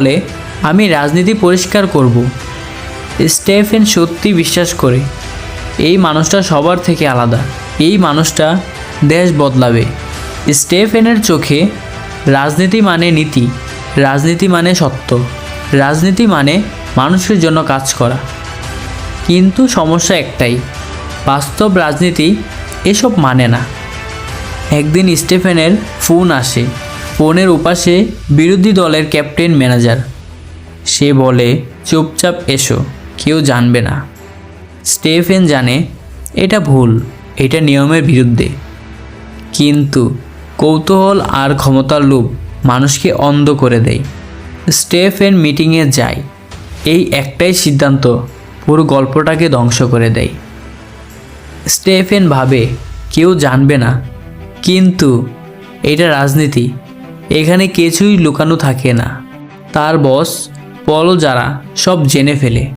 বলে, আমি রাজনীতি পরিষ্কার করব। স্টেফেন সত্যি বিশ্বাস করে এই মানুষটা সবার থেকে আলাদা, এই মানুষটা দেশ বদলাবে। স্টেফেনের চোখে রাজনীতি মানে নীতি, রাজনীতি মানে সত্য, রাজনীতি মানে মানুষের জন্য কাজ করা। কিন্তু সমস্যা একটাই, বাস্তব রাজনীতি এসব মানে না। একদিন স্টেফেনের ফোন আসে, ফোনের ওপাশে বিরোধী দলের ক্যাপ্টেন ম্যানেজার। সে বলে, চুপচাপ এসো, কেউ জানবে না। স্টেফেন জানে এটা ভুল, এটা নিয়মের বিরুদ্ধে, কিন্তু কৌতূহল আর ক্ষমতার লোভ মানুষকে অন্ধ করে দেয়। স্টেফেন মিটিংয়ে যায়, এই একটাই সিদ্ধান্ত পুরো গল্পটাকে ধ্বংস করে দেয়। স্টেফেন ভাবে কেউ জানবে না, কিন্তু এটা রাজনীতি, এখানে কিছুই লুকানো থাকে না। তার বস পল যারা সব জেনে ফেলে।